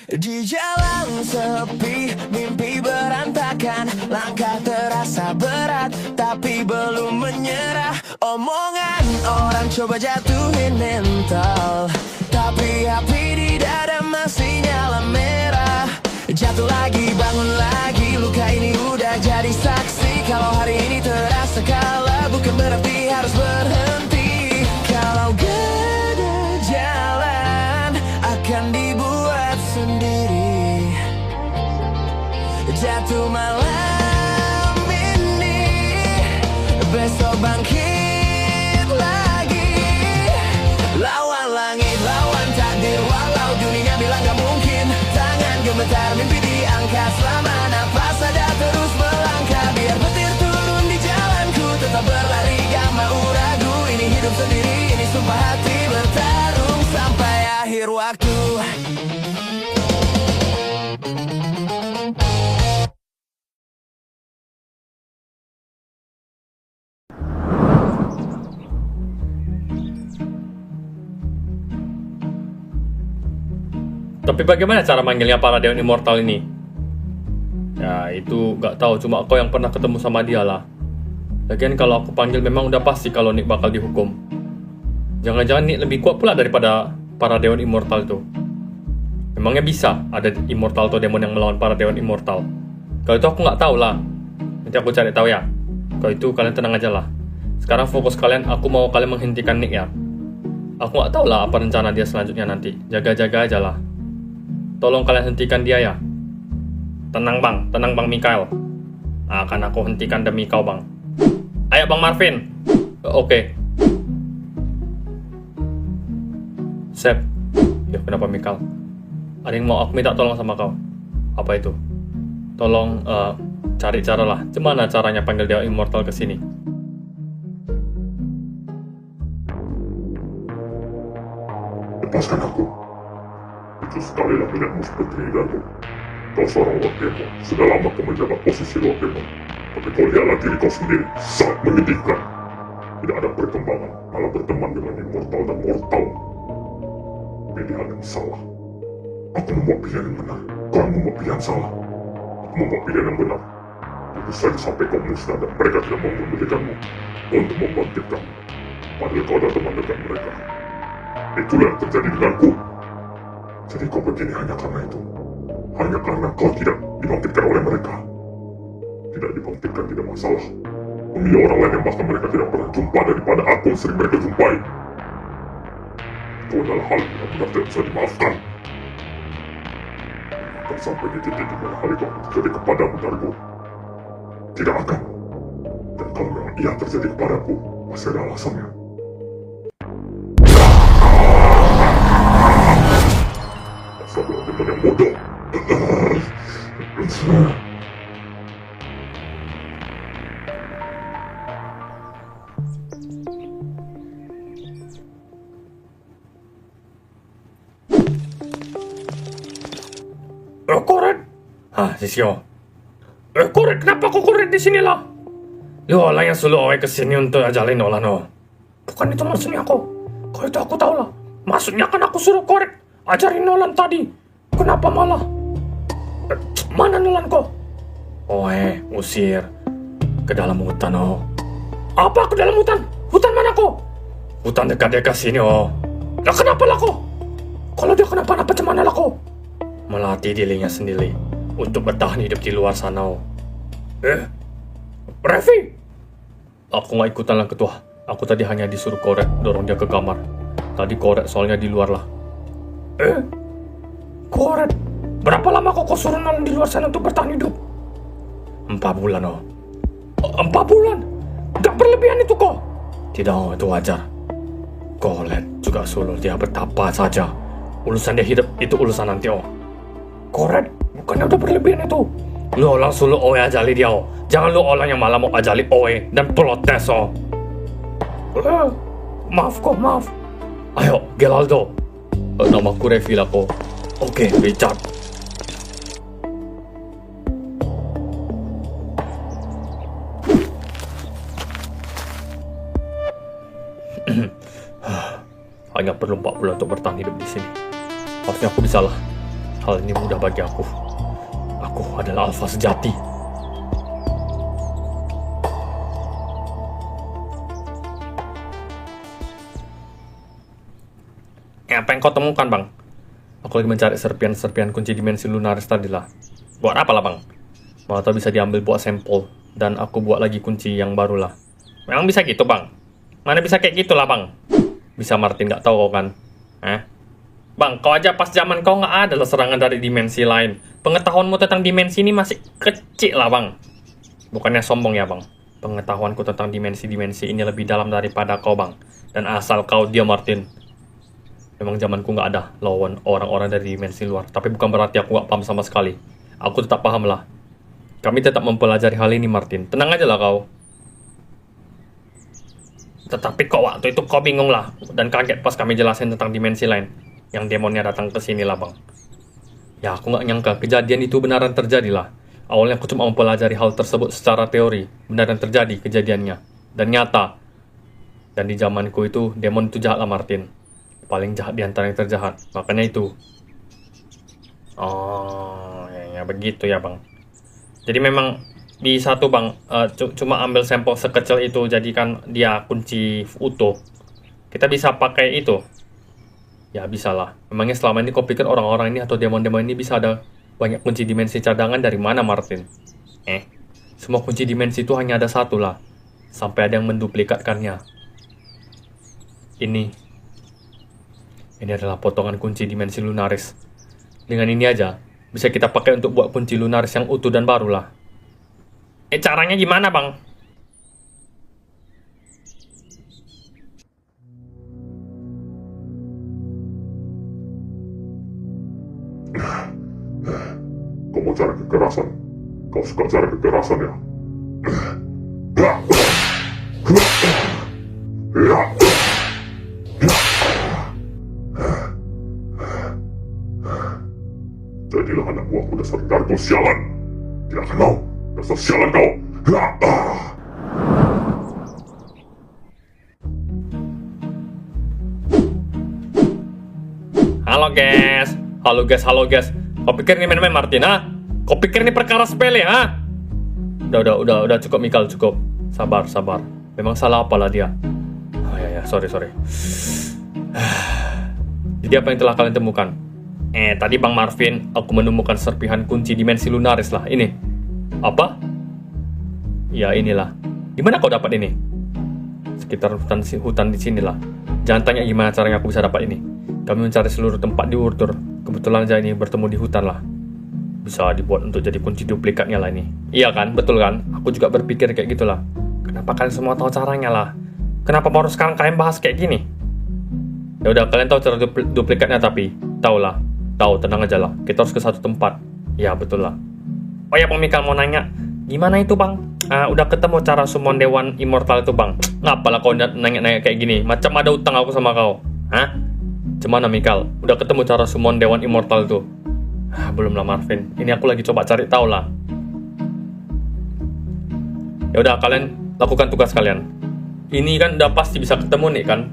Di jalan sepi, mimpi berantakan, langkah terasa berat, tapi belum menyerah. Omongan orang coba jatuhin mental, tapi api di dada masih nyala merah. Jatuh lagi, bangun lagi, luka ini udah jadi saksi. Kalau hari ini terasa kalah, bukan berarti harus berhenti. Kalau gak ada jalan, akan dibuat sendiri. Jatuh malam ini, besok bangkit lagi. Lawan langit, lawan takdir, walau dunia bilang gak mungkin. Tangan gemetar, mimpi diangkat, selama nafas ada terus melangkah. Biar petir turun di jalanku, tetap berlari gak mau ragu. Ini hidup sendiri, ini sumpah hati, bertarung sampai akhir waktu. Tapi bagaimana cara manggilnya para Dewan Immortal ini? Ya itu gak tahu, cuma kau yang pernah ketemu sama dia lah. Lagian kalau aku panggil memang udah pasti kalau Nick bakal dihukum. Jangan-jangan Nick lebih kuat pula daripada para Dewan Immortal itu. Memangnya bisa ada Immortal atau Demon yang melawan para Dewan Immortal? Kalau itu aku gak tahu lah. Nanti aku cari tahu ya. Kalau itu kalian tenang aja lah. Sekarang fokus kalian, aku mau kalian menghentikan Nick ya. Aku gak tahu lah apa rencana dia selanjutnya nanti. Jaga-jaga aja lah. Tolong kalian hentikan dia ya. Tenang bang Mikael. Akan aku hentikan demi kau bang. Ayo bang Marvin. Oke. Sep. Ya kenapa Mikael? Ada yang mau aku minta tolong sama kau. Apa itu? Tolong cari cara lah. Gimana caranya panggil Dewa Immortal ke sini? Lepaskan aku. Itu sekali lah melihatmu seperti nidamu. Kau seorang Lord Demon. Sudah lama kau menjaga posisi Lord Demon. Tapi kau lihatlah diri kau sendiri. Sangat menyedihkan. Tidak ada perkembangan. Malah berteman dengan immortal dan mortal. Pilihan yang salah. Aku membuat pilihan yang benar. Kau yang membuat pilihan salah. Aku membuat pilihan yang benar. Tentu saja sampai kau musnah dan mereka tidak mau memilihkanmu untuk membangkitkanmu. Padahal kau adalah teman dekat mereka. Itulah yang terjadi denganku. Jadi kau begini hanya karena itu. Hanya karena kau tidak dibangkitkan oleh mereka. Tidak dibangkitkan tidak masalah. Memilih orang lain yang bahkan mereka tidak pernah jumpa daripada aku yang sering mereka jumpai. Itu adalah hal yang benar-benar tidak bisa dimaafkan. Dan sampai di titik di mana hal itu akan terjadi kepadamu Dargo. Tidak akan. Dan kalau memang ia terjadi kepadaku, masih ada alasannya. Sebuah teman yang bodoh. Koret? Sisyo. Koret, kenapa kau koret di sini lah? Lu orang yang suruh ke sini untuk ajalin orang no. Bukan itu maksudnya kau. Kau itu aku tahu lah. Maksudnya kan aku suruh koret ajarin Nolan tadi. Kenapa malah? Mana Nolan kok? Usir ke dalam hutan oh. Apa ke dalam hutan? Hutan mana kok? Hutan dekat-dekat sini oh. Lah kenapa lah kok? Kalau dia kenapa-napa cemana lah kok? Melatih dirinya sendiri untuk bertahan hidup di luar sana oh. Revi? Aku gak ikutan lah ketua. Aku tadi hanya disuruh korek dorong dia ke kamar. Tadi korek soalnya di luar lah. Korek? Berapa lama kok kau suruh Nolan di luar sana untuk bertahan hidup? 4 bulan oh. 4 bulan? Gak berlebihan itu kok? Tidak oh, itu wajar. Kolet juga suruh dia betapa saja. Urusan dia hidup itu urusan nanti oh. Koret, bukannya udah berlebihan itu. Lu langsung lu Oe ajali dia oh. Jangan lu orang yang malah mau ajali Oe dan protes oh. Maaf kok, maaf. Ayo, Geraldo. Namaku Revi lah kok. Oke, Richard. Hanya perlu 4 bulan untuk bertahan hidup di sini. Harusnya aku bisa lah. Hal ini mudah bagi aku. Aku adalah alfa sejati. Apa yang kau temukan, Bang? Aku lagi mencari serpian-serpian kunci dimensi lunaris tadi lah. Buat apa lah, Bang? Malah tahu bisa diambil buat sampel, dan aku buat lagi kunci yang baru lah. Memang bisa gitu, Bang? Mana bisa kayak gitu lah, Bang? Bisa Martin, nggak tahu kau kan? Bang, kau aja pas zaman kau nggak ada lah serangan dari dimensi lain. Pengetahuanmu tentang dimensi ini masih kecil lah, Bang. Bukannya sombong ya, Bang. Pengetahuanku tentang dimensi-dimensi ini lebih dalam daripada kau, Bang. Dan asal kau diam, Martin. Memang zamanku nggak ada lawan orang-orang dari dimensi luar. Tapi bukan berarti aku nggak paham sama sekali. Aku tetap paham lah. Kami tetap mempelajari hal ini, Martin. Tenang aja lah kau. Tetapi kok waktu itu kau bingung lah. Dan kaget pas kami jelasin tentang dimensi lain. Yang demonnya datang ke sini lah, Bang. Ya, aku nggak nyangka kejadian itu beneran terjadi lah. Awalnya aku cuma mempelajari hal tersebut secara teori. Beneran terjadi kejadiannya. Dan nyata. Dan di zamanku itu, demon itu jahat lah, Martin. Paling jahat di antara yang terjahat. Makanya itu. Oh, ya begitu ya, Bang. Jadi memang bisa tuh, Bang, cuma ambil sampel sekecil itu, jadikan dia kunci utuh. Kita bisa pakai itu. Ya, bisa lah. Memangnya selama ini kau pikir orang-orang ini atau demon-demon ini bisa ada banyak kunci dimensi cadangan dari mana, Martin? Semua kunci dimensi itu hanya ada satu lah. Sampai ada yang menduplikatkannya. Ini adalah potongan kunci dimensi lunaris. Dengan ini aja, bisa kita pakai untuk buat kunci lunaris yang utuh dan baru lah. Caranya gimana, Bang? Kau mau cari kekerasan? Kau suka cari kekerasan ya? Jadilah anak buahku dasar Dargo sialan. Tidak akan mau. Dasar sialan kau. Halo guys. Kau pikir ini main-main, Martin, ha? Kau pikir ini perkara sepele, ha? Udah cukup, Mikal, cukup. Sabar. Memang salah apalah dia. Oh ya, sorry. Jadi apa yang telah kalian temukan? Tadi Bang Marvin, aku menemukan serpihan kunci dimensi lunaris lah. Ini. Apa? Ya, inilah. Di mana kau dapat ini? Sekitar hutan di sinilah. Jangan tanya gimana caranya aku bisa dapat ini. Kami mencari seluruh tempat di Urtur. Kebetulan aja ini bertemu di hutan lah. Bisa dibuat untuk jadi kunci duplikatnya lah ini. Iya kan? Betul kan? Aku juga berpikir kayak gitulah. Kenapa kalian semua tahu caranya lah? Kenapa baru sekarang kalian bahas kayak gini? Ya udah, kalian tahu cara duplikatnya tapi tahu, tenang aja lah. Kita harus ke satu tempat. Ya betul lah. Oh ya, Bang Mikal mau nanya, gimana itu, Bang? Udah ketemu cara summon Dewan Immortal itu, Bang? Ngapalah kau nanya kayak gini? Macam ada utang aku sama kau. Hah? Gimana, Mikal? Udah ketemu cara summon Dewan Immortal itu? Belum lah, Marvin. Ini aku lagi coba cari tahu lah. Ya udah, kalian lakukan tugas kalian. Ini kan udah pasti bisa ketemu nih kan?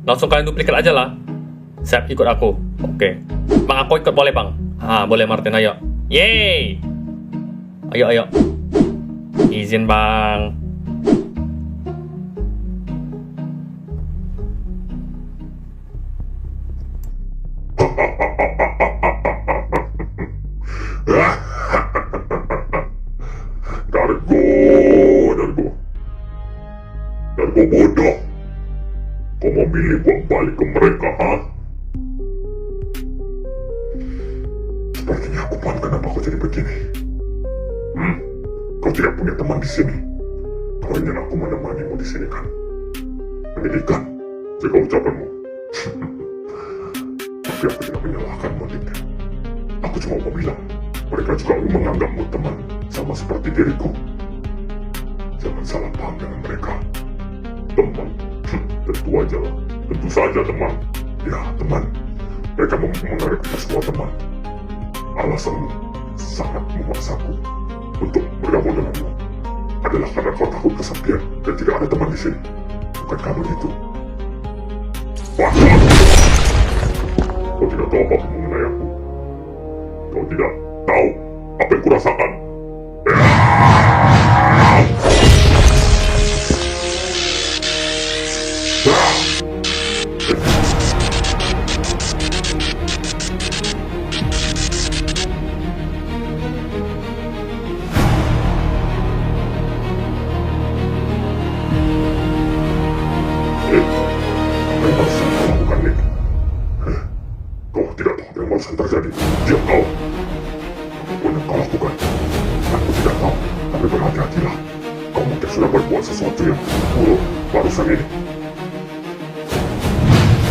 Langsung kalian duplikat aja lah. Siap, ikut aku. Oke. Bang, aku ikut boleh, Bang? Boleh, Martin, ayo. Yeay! Ayo. Izin, Bang. Dargo bodoh. Kau memilih buat balik ke mereka, ha? Sepertinya aku paham kenapa kau jadi begini. Kau tidak punya teman di sini. Kau ingin aku menemanimu di sini kan? Menyedihkan, jaga ucapanmu. Tapi aku tidak menyalahkanmu, Dinda. Aku cuma mau bilang, mereka juga menganggapmu teman, sama seperti diriku. Jangan salah paham dengan mereka. Teman, tentu aja lah. Tentu saja teman. Ya, teman. Mereka menganggap kita semua teman. Alasanmu sangat memaksaku untuk bergabung denganmu adalah karena kau takut kesepian dan tidak ada teman di sini. Bukankah begitu? Bahkan kau tidak tahu apa mengenai aku. Kau tidak tahu apa yang kurasakan. Apa yang barusan kau lakukan, Nick? Kau tidak tahu apa yang barusan terjadi. Diam kau. Apapun yang kau lakukan, aku tidak tahu. Tapi berhati-hatilah. Kau mungkin sudah berbuat sesuatu yang buruk barusan ini.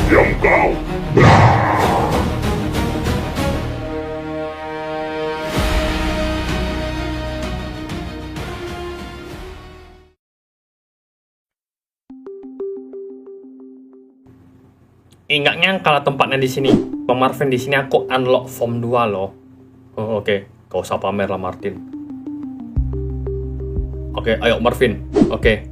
Diam kau. Enggaknya kalau tempatnya di sini. Bang Marvin, di sini aku unlock form 2 loh. Oh, oke. Gak usah pamer lah, Martin. Oke, ayo Marvin. Oke.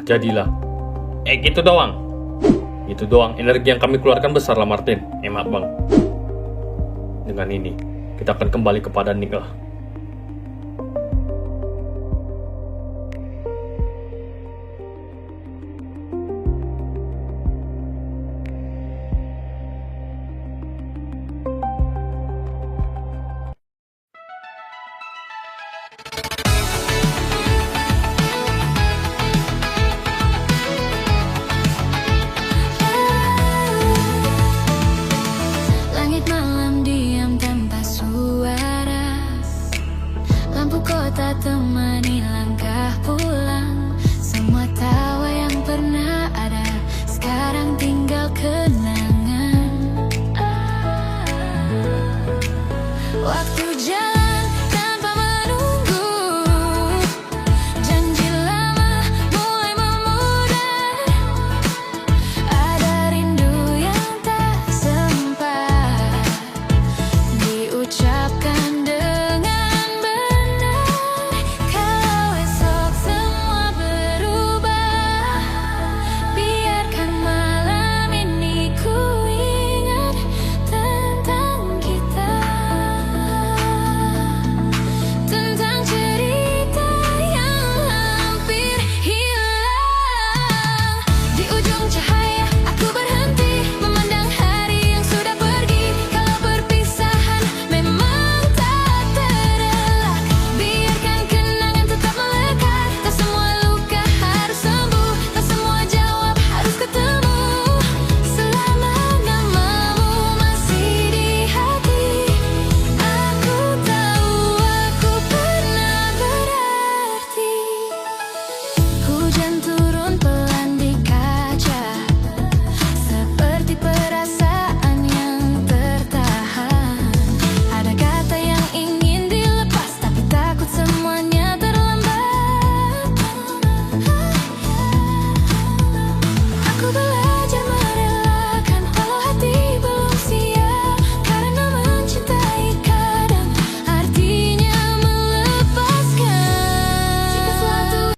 Jadilah. Gitu doang. Itu doang. Energi yang kami keluarkan besar lah, Martin. Emak bang. Dengan ini, kita akan kembali kepada Nick lah. Langit malam diam tanpa suara, lampu kota temani langkah pulang. Semua tawa yang pernah ada sekarang tinggal kenangan. Waktu